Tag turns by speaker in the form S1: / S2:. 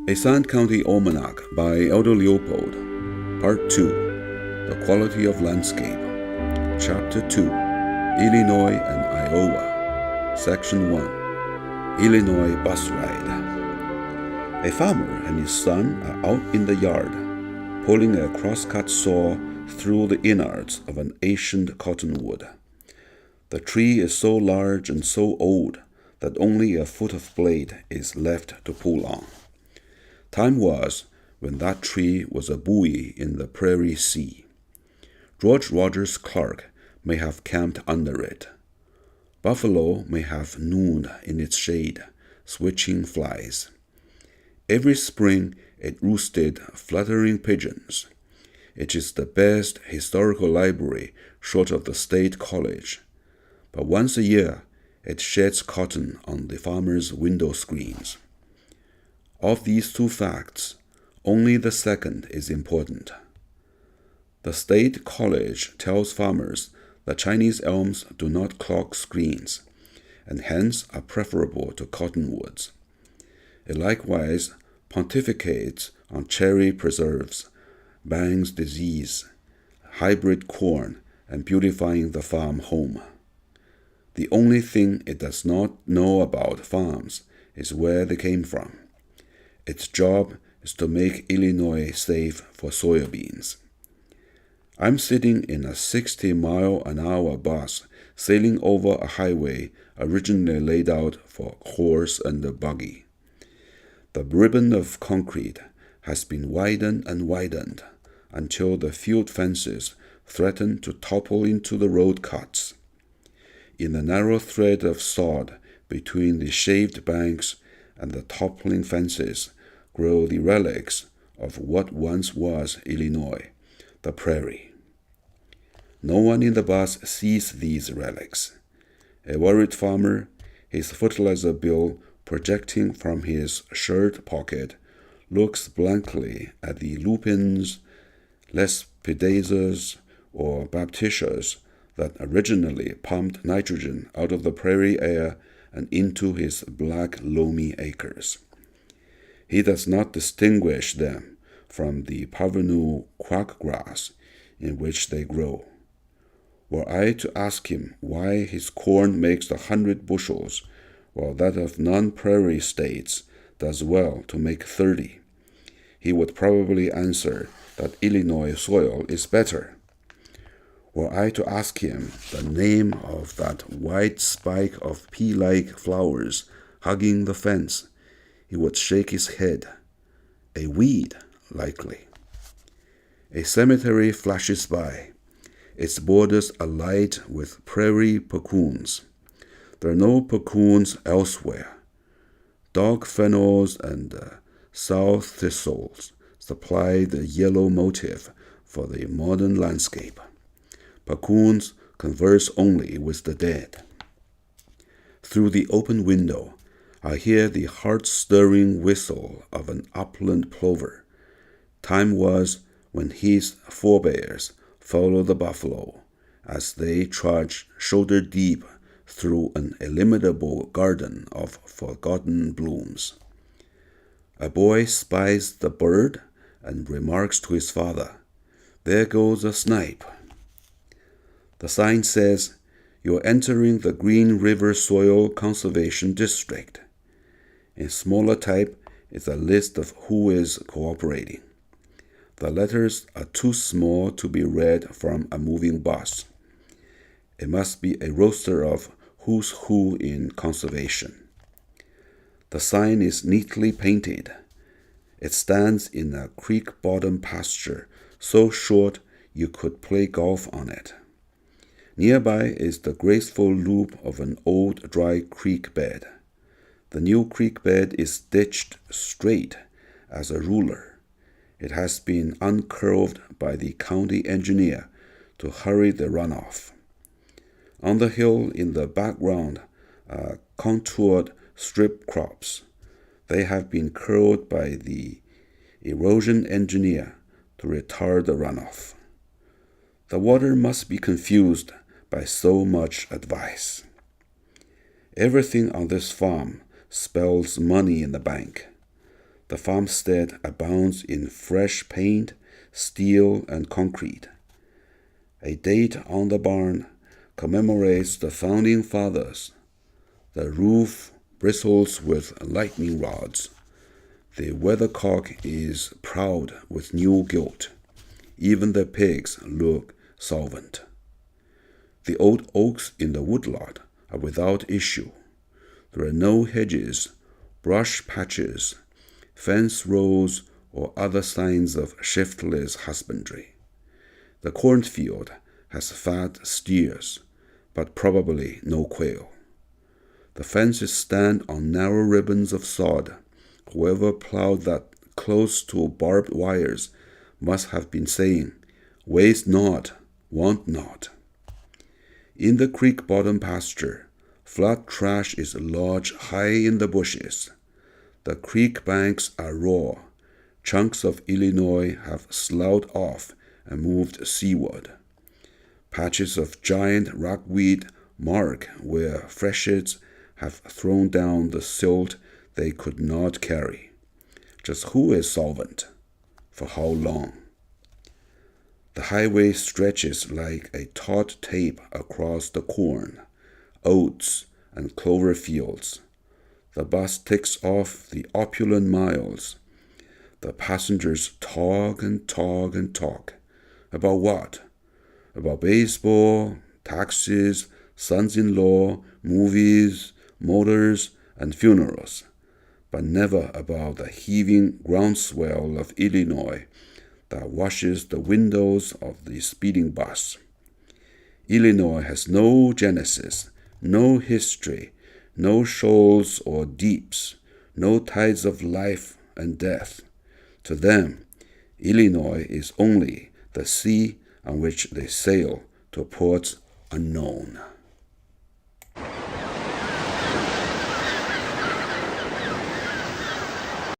S1: A Sand County Almanac by Aldo Leopold, Part 2, The Quality of Landscape, Chapter 2, Illinois and Iowa, Section 1, Illinois Bus Ride. A farmer and his son are out in the yard, pulling a crosscut saw through the innards of an ancient cottonwood. The tree is so large and so old that only a foot of blade is left to pull on. Time was when that tree was a buoy in the prairie sea. George Rogers Clark may have camped under it. Buffalo may have nooned in its shade, switching flies. Every spring it roosted fluttering pigeons. It is the best historical library short of the State College. But once a year it sheds cotton on the farmers' window screens. Of these two facts, only the second is important. The State College tells farmers that Chinese elms do not clog screens, and hence are preferable to cottonwoods. It likewise pontificates on cherry preserves, bangs disease, hybrid corn, and beautifying the farm home. The only thing it does not know about farms is where they came from. Its job is to make Illinois safe for soybeans. I'm sitting in a 60-mile-an-hour bus sailing over a highway originally laid out for horse and buggy. The ribbon of concrete has been widened and widened until the field fences threaten to topple into the road cuts. In the narrow thread of sod between the shaved banks and the toppling fences grow the relics of what once was Illinois, the prairie. No one in the bus sees these relics. A worried farmer, his fertilizer bill projecting from his shirt pocket, looks blankly at the lupins, lespidazes, or bapticias that originally pumped nitrogen out of the prairie air and into his black loamy acres. He does not distinguish them from the parvenu quackgrass in which they grow. Were I to ask him why his corn makes 100 bushels, while that of non-prairie states does well to make 30, he would probably answer that Illinois soil is better. Were I to ask him the name of that white spike of pea-like flowers hugging the fence, he would shake his head. A weed, likely. A cemetery flashes by, its borders alight with prairie puccoons. There are no puccoons elsewhere. Dog fennels and sow thistles supply the yellow motif for the modern landscape. Puccoons converse only with the dead. Through the open window, I hear the heart-stirring whistle of an upland plover. Time was when his forebears followed the buffalo as they trudged shoulder-deep through an illimitable garden of forgotten blooms. A boy spies the bird and remarks to his father, "There goes a snipe." The sign says, "You're entering the Green River Soil Conservation District." In smaller type is a list of who is cooperating. The letters are too small to be read from a moving bus. It must be a roster of who's who in conservation. The sign is neatly painted. It stands in a creek-bottom pasture so short you could play golf on it. Nearby is the graceful loop of an old dry creek bed. The new creek bed is ditched straight as a ruler. It has been uncurved by the county engineer to hurry the runoff. On the hill in the background are contoured strip crops. They have been curled by the erosion engineer to retard the runoff. The water must be confused by so much advice. Everything on this farm spells money in the bank. The farmstead abounds in fresh paint, steel, and concrete. A date on the barn commemorates the founding fathers. The roof bristles with lightning rods. The weathercock is proud with new gilt. Even the pigs look solvent. The old oaks in the woodlot are without issue. There are no hedges, brush patches, fence rows, or other signs of shiftless husbandry. The cornfield has fat steers, but probably no quail. The fences stand on narrow ribbons of sod. Whoever plowed that close to barbed wires must have been saying, "Waste not, want not." In the creek bottom pasture, flat trash is lodged high in the bushes. The creek banks are raw. Chunks of Illinois have sloughed off and moved seaward. Patches of giant ragweed mark where freshets have thrown down the silt they could not carry. Just who is solvent? For how long? The highway stretches like a taut tape across the corn, oats, and clover fields. The bus ticks off the opulent miles. The passengers talk and talk and talk. About what? About baseball, taxes, sons-in-law, movies, motors, and funerals, but never about the heaving groundswell of Illinois that washes the windows of the speeding bus. Illinois has no genesis, no history, no shoals or deeps, no tides of life and death. To them, Illinois is only the sea on which they sail to ports unknown.